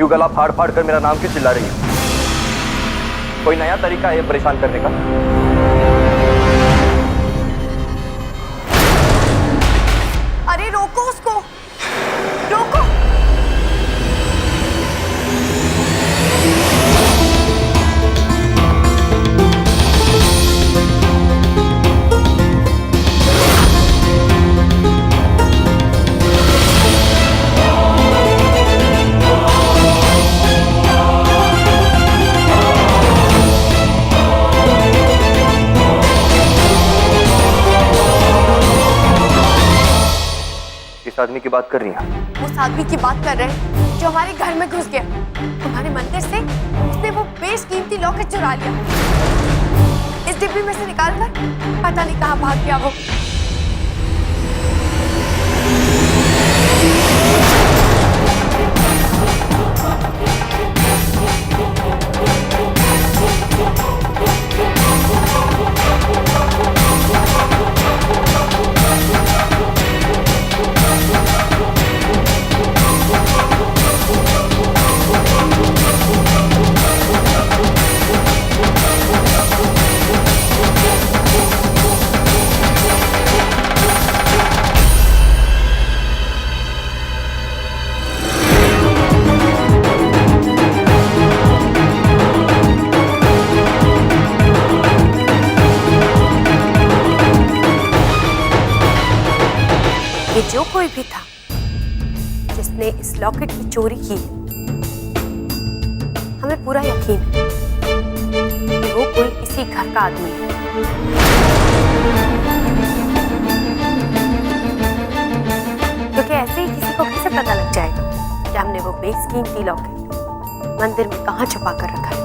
क्यों गला फाड़ फाड़ कर मेरा नाम क्यों चिल्ला रही है? कोई नया तरीका है परेशान करने का? अरे रोको उसको, रोको। किस आदमी की बात कर रही हैं? उस आदमी की बात कर रहे हैं जो हमारे घर में घुस गया। तुम्हारे मंदिर से उसने वो बेशकीमती लॉकेट चुरा लिया। इस डिब्बी में से निकालकर पता नहीं कहाँ भाग गया वो। ये जो कोई भी था जिसने इस लॉकेट की चोरी की है, हमें पूरा यकीन है कि वो कोई इसी घर का आदमी है। क्योंकि ऐसे ही किसी को कैसे पता लग जाएगा कि हमने वो बेशकीमती लॉकेट मंदिर में कहाँ छुपा कर रखा है।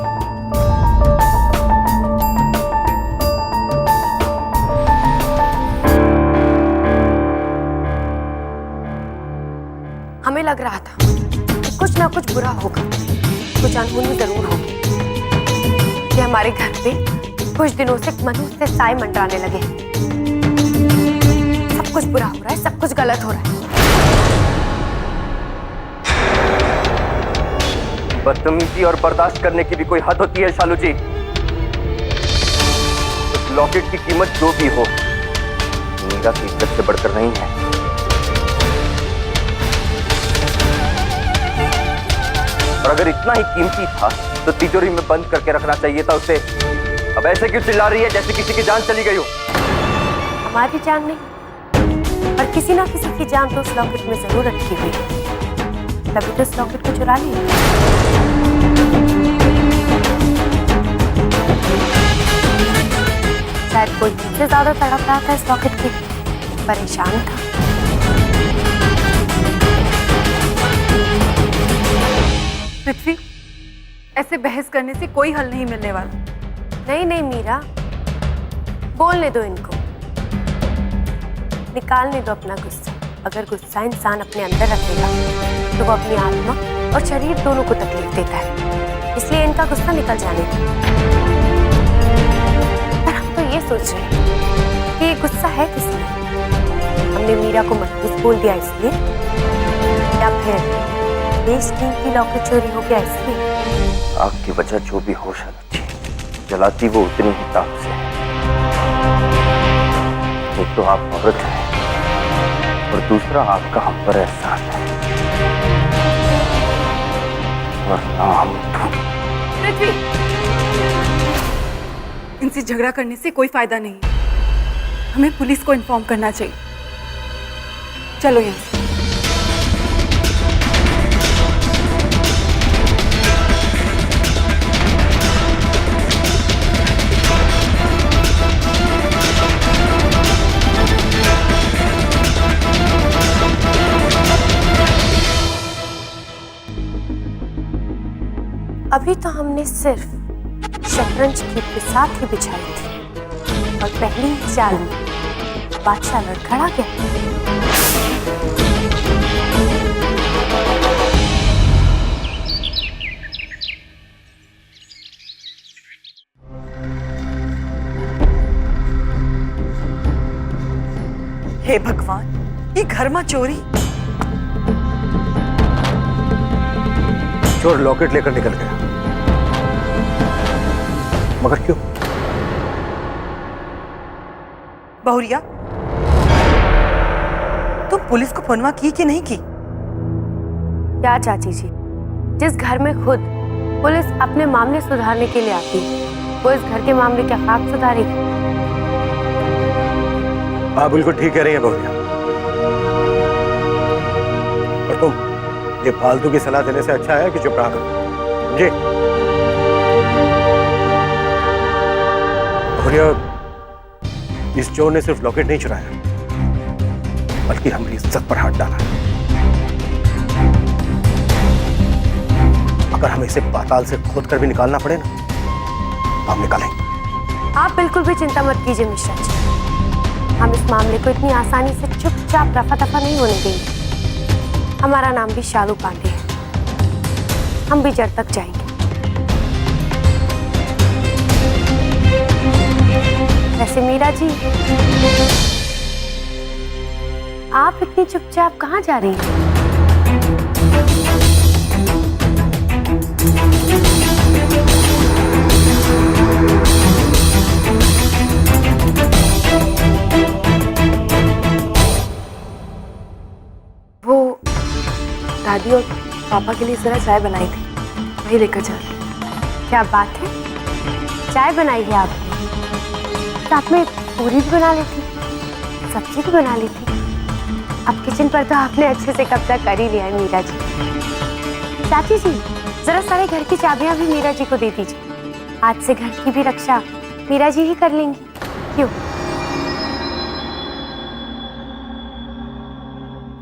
हमें लग रहा था कि कुछ ना कुछ बुरा होगा, कुछ अनहोनी जरूर होगी कि हमारे घर पे कुछ दिनों से मनुष्य से साए मंडराने लगे। सब कुछ बुरा हो रहा है, सब कुछ गलत हो रहा है। बदतमीजी और बर्दाश्त करने की भी कोई हद होती है शालू जी। उस लॉकेट की कीमत जो भी हो, मीरा की इज्जत से बढ़कर नहीं है। और अगर इतना ही कीमती था तो तिजोरी में बंद करके रखना चाहिए था उसे। अब ऐसे क्यों चिल्ला रही है जैसे किसी की जान चली गई हो? हमारी जान नहीं, और किसी ना किसी की जान तो उस लॉकेट में जरूर रखी हुई है, तभी तो उस लॉकेट को चुरा लिया। शायद कोई मुझसे ज्यादा तड़प रहा था इस लॉकेट के लिए, परेशान था। पृथ्वी, ऐसे बहस करने से कोई हल नहीं मिलने वाला। नहीं नहीं मीरा, बोलने दो इनको, निकालने दो अपना गुस्सा। अगर गुस्सा इंसान अपने अंदर रखेगा तो वो अपनी आत्मा और शरीर दोनों को तकलीफ देता है, इसलिए इनका गुस्सा निकल जाने दो। पर हम तो ये सोच रहे हैं कि ये गुस्सा है किस लिए? हमने मीरा को मनहूस बोल दिया इसलिए, या फिर बेशकीमती लॉकेट चोरी हो गया इसलिए? आग की वजह जो भी हो शालू जी, जलाती वो उतनी ही ताप से। एक तो आप औरत हैं और दूसरा आपका हम पर एहसान है, वरना हम पृथ्वी, इनसे झगड़ा करने से कोई फायदा नहीं है। हमें पुलिस को इन्फॉर्म करना चाहिए। चलो यहाँ से। अभी तो हमने सिर्फ शतरंज की बिसात ही बिछाई थी और पहली ही चाल में बादशाह लड़खड़ा गया। हे भगवान, ये घर में चोरी। चोर लॉकेट लेकर निकल गया, मगर क्यों? बहुरिया, तुम पुलिस को फोनवा की कि नहीं की? क्या चाची जी, जिस घर में खुद पुलिस अपने मामले सुधारने के लिए आती है, वो इस घर के मामले क्या खाक सुधारेगी? आप बिल्कुल ठीक कह रही हैं बहुरिया। और तुम ये फालतू की सलाह देने से अच्छा है कि चुप रहा करो। जी बहुरिया, इस चोर ने सिर्फ लॉकेट नहीं चुराया, बल्कि हमारी इज्जत पर हाथ डाला। अगर हमें इसे पाताल से खोद कर भी निकालना पड़े ना, तो हम निकालेंगे। आप बिल्कुल भी चिंता मत कीजिए मिश्रा जी, हम इस मामले को इतनी आसानी से चुपचाप रफा दफा नहीं होने देंगे। हमारा नाम भी शालू पांडे है, हम भी जड़ तक जाएंगे। वैसे मीरा जी, आप इतनी चुपचाप कहाँ जा रही हैं? वो दादी और पापा के लिए जरा चाय बनाई थी, वही लेकर जा रही हूँ। क्या बात है, चाय बनाई है आपने? साथ में पूरी भी बना लेती, सब्जी भी बना लेती। अब किचन पर तो आपने अच्छे से कब्जा कर ही लिया है मीरा जी। चाची जी, जरा सारे घर की चाबियां भी मीरा जी को दे दीजिए। आज से घर की भी रक्षा मीरा जी ही कर लेंगी, क्यों?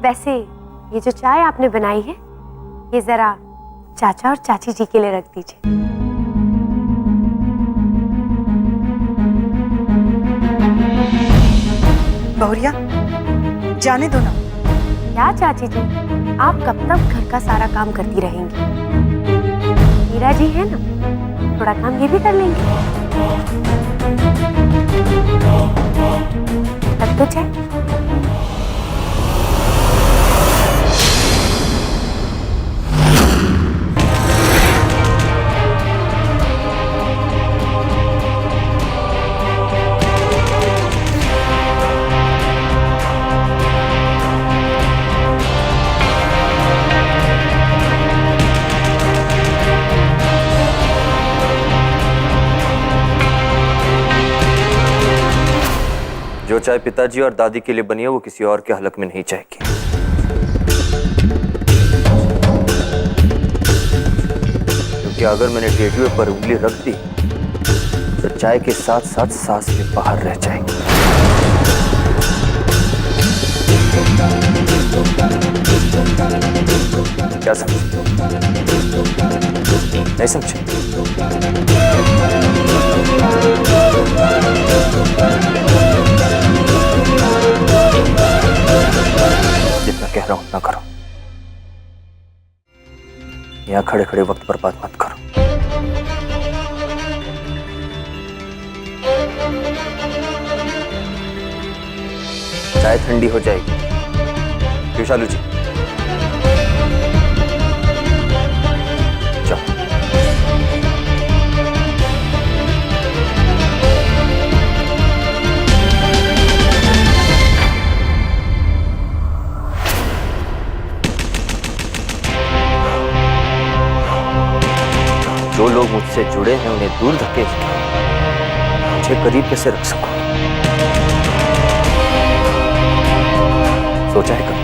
वैसे ये जो चाय आपने बनाई है, ये जरा चाचा और चाची जी के लिए रख दीजिए। बहुरिया, जाने दो ना। क्या चाची जी, आप कब तक घर का सारा काम करती रहेंगी? मीरा जी है ना, थोड़ा काम ये भी कर लेंगे। तब तो चाय। जो चाय पिताजी और दादी के लिए बनी है, वो किसी और के हलक में नहीं जाएगी। क्योंकि अगर मैंने टेटुए पर उंगली रख दी, तो चाय के साथ साथ सांस भी बाहर रह जाएगी। क्या समझे? नहीं समझे? जितना कह रहा हूं उतना करो। यहां खड़े खड़े वक्त बर्बाद मत करो। चाय ठंडी हो जाएगी। क्यों शालू जी? जाओ। जो लोग मुझसे जुड़े हैं उन्हें दूर धकेल के मुझे करीब कैसे रख सकूं? सोचा है कभी?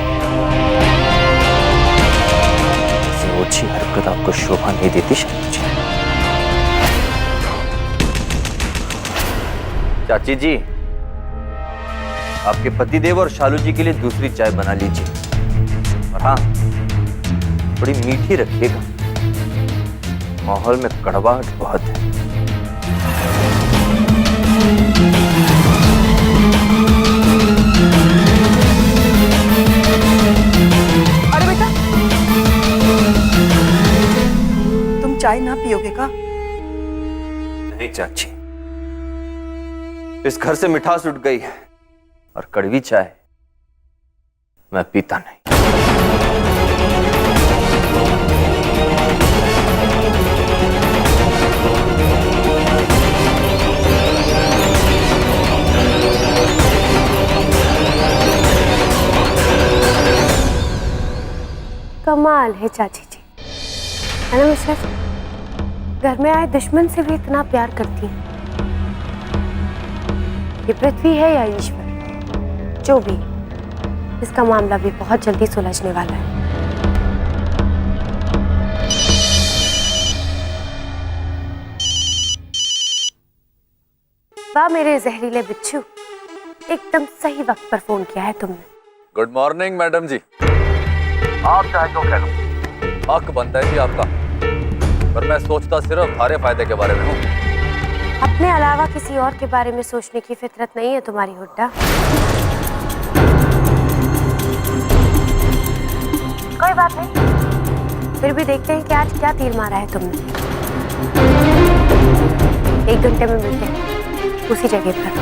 ऐसी ओछी हरकत आपको शोभा नहीं देती शायद जी। चाची जी, आपके पतिदेव और शालू जी के लिए दूसरी चाय बना लीजिए। और हाँ, थोड़ी मीठी रखिएगा, माहौल में कड़वाहट बहुत है। अरे बेटा, तुम चाय ना पियोगे का? नहीं चाची, इस घर से मिठास उठ गई है और कड़वी चाय मैं पीता नहीं। कमाल है चाची जी, है ना मिश्रा जी? घर में आए दुश्मन से भी इतना प्यार करती हैं। ये पृथ्वी है या ईश्वर, जो भी, इसका मामला भी बहुत जल्दी सुलझने वाला है। वाह मेरे जहरीले बिच्छू, एकदम सही वक्त पर फोन किया है तुमने। गुड मॉर्निंग मैडम जी। आप चाहे तो कह लो, हक बनता है जी आपका, पर मैं सोचता सिर्फ हमारे फायदे के बारे में हूँ। अपने अलावा किसी और के बारे में सोचने की फितरत नहीं है तुम्हारी हुड्डा। कोई बात नहीं, फिर भी देखते हैं कि आज क्या तीर मारा है तुमने। 1 घंटे में मिलते हैं उसी जगह पर।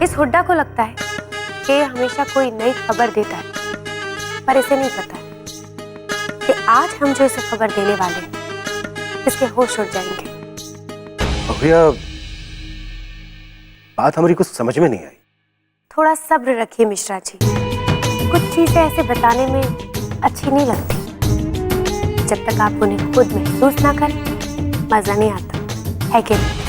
इस हुड्डा को लगता है कि ये हमेशा कोई नई खबर देता है, पर इसे नहीं पता कि आज हम जो इसे खबर देने वाले हैं इसके होश उड़ जाएंगे। भैया, बात हमारी कुछ समझ में नहीं आई। थोड़ा सब्र रखिए मिश्रा जी, कुछ चीजें ऐसे बताने में अच्छी नहीं लगती। जब तक आप उन्हें खुद महसूस ना करें मजा नहीं आता, है कि नहीं?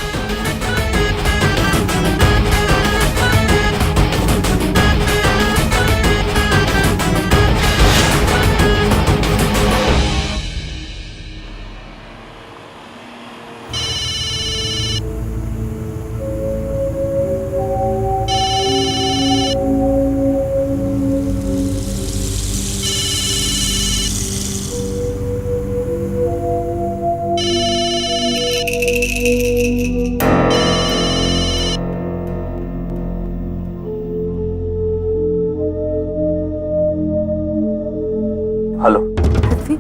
हेलो। पृथ्वी,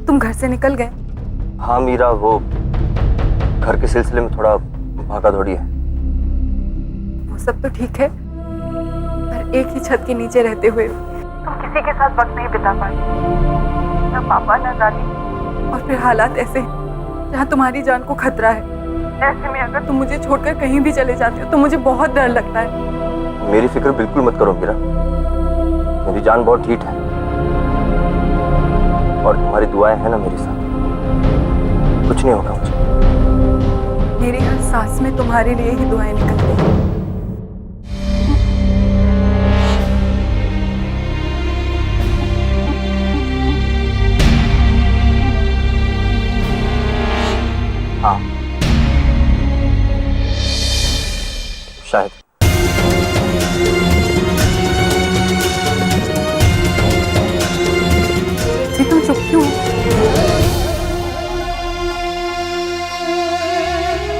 तुम घर से निकल गए? हाँ मीरा, वो घर के सिलसिले में थोड़ा भागा दौड़ी है। वो सब तो ठीक है, पर एक ही छत के नीचे रहते हुए तुम किसी के साथ वक्त नहीं बिता पाए, ना पापा ना दादी, और फिर हालात ऐसे जहाँ तुम्हारी जान को खतरा है। ऐसे में अगर तुम मुझे छोड़कर कहीं भी चले जाते हो तो मुझे बहुत डर लगता है। मेरी फिक्र बिल्कुल मत करो मीरा, मेरी जान बहुत ठीक है और तुम्हारी दुआएं हैं ना मेरे साथ, कुछ नहीं होगा मुझे। मेरी हर सांस में तुम्हारे लिए ही दुआएं निकलती हैं। हाँ शायद। तुम चुप क्यों?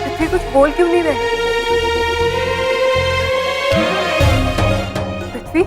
पृथ्वी, कुछ बोल क्यों नहीं रहे? पृथ्वी,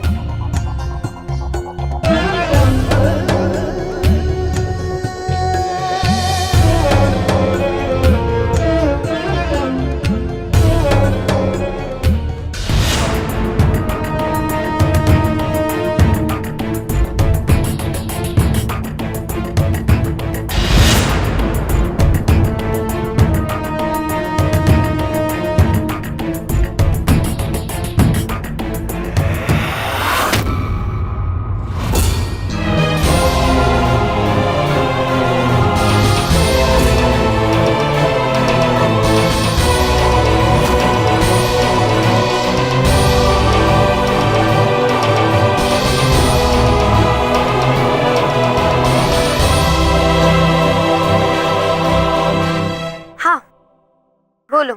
बोलो,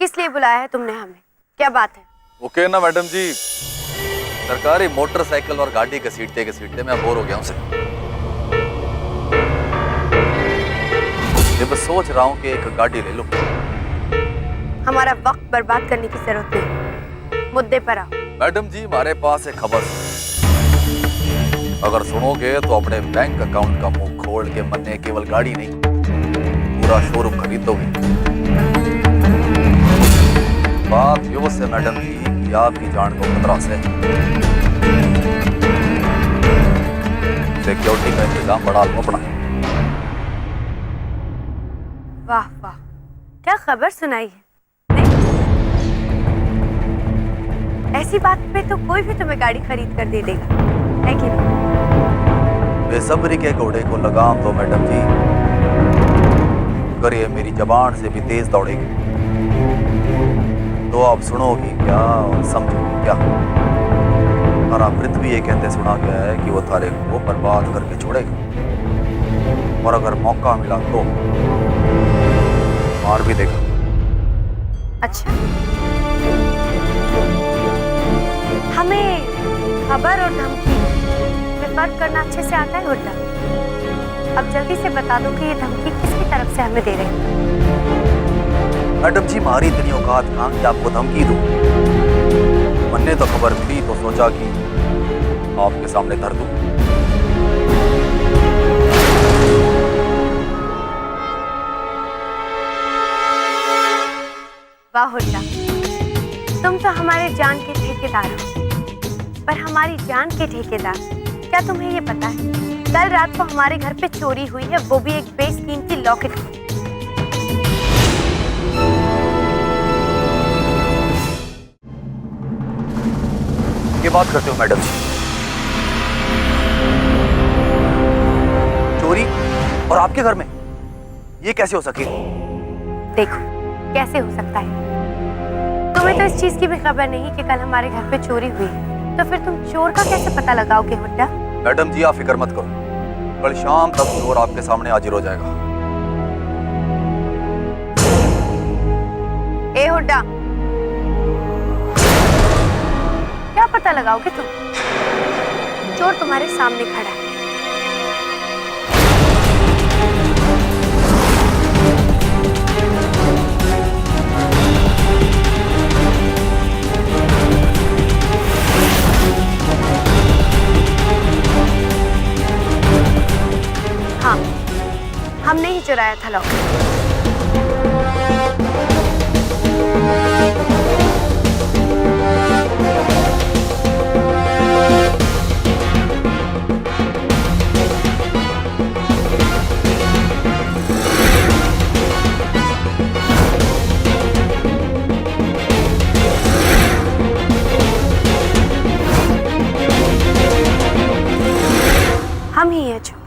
किस लिए बुलाया है तुमने हमें? क्या बात है? ओके ना मैडम जी, सरकारी मोटरसाइकिल और गाड़ी घसीटते मैं बोर हो गया हूँ से। बस सोच रहा हूँ कि एक गाड़ी ले लूं। हमारा वक्त बर्बाद करने की जरूरत नहीं, मुद्दे पर आओ। मैडम जी, हमारे पास एक खबर, अगर सुनोगे तो अपने बैंक अकाउंट का मुंह खोल के मन्ने केवल गाड़ी नहीं पूरा शोरूम खरीद दोगे। बात यो से मैडम जी कि आपकी जान को खतरा से सिक्योरिटी का इंतजाम बढ़ा लो अपना। वाह वाह, क्या खबर सुनाई है। नहीं? ऐसी बात पे तो कोई भी तुम्हें गाड़ी खरीद कर दे देगा, है कि नहीं? बेसब्री के घोड़े को लगाम दो मैडम जी, अगर ये मेरी जबान से भी तेज दौड़ेगी तो आप सुनोगी क्या और समझोगी क्या। और अमृत भी ये कहते सुना गया है कि वो थारे को बर्बाद करके छोड़ेगा, और अगर मौका मिला तो मार भी देगा। अच्छा, हमें खबर और धमकी में फर्क करना अच्छे से आता है हुड्डा। अब जल्दी से बता दो कि ये धमकी किसकी तरफ से हमें दे रहे हैं। मैडम जी हमारी इतनी औकात कहाँ कि आपको धमकी दूं। मैंने तो खबर मिली तो सोचा कि आपके सामने धर दूं। वाह हुड्डा, तुम तो हमारे जान के ठेकेदार हो, पर हमारी जान के ठेकेदार, क्या तुम्हें ये पता है कल रात को हमारे घर पे चोरी हुई है, वो भी एक बेशकीमती लॉकेट की। ये बात करते हो मैडम जी? चोरी और आपके घर में, ये कैसे हो सके? देखो कैसे हो सकता है, तुम्हें तो इस चीज की भी खबर नहीं कि कल हमारे घर पे चोरी हुई है, तो फिर तुम चोर का कैसे पता लगाओगे हुड्डा? मैडम जी आप फिक्र मत करो, कल शाम तक चोर आपके सामने हाजिर हो जाएगा। ए हुड्डा, क्या पता लगाओगे तुम? चोर तुम्हारे सामने खड़ा है। हाँ, हमने ही चुराया था लॉकेट। हम ही हैं जो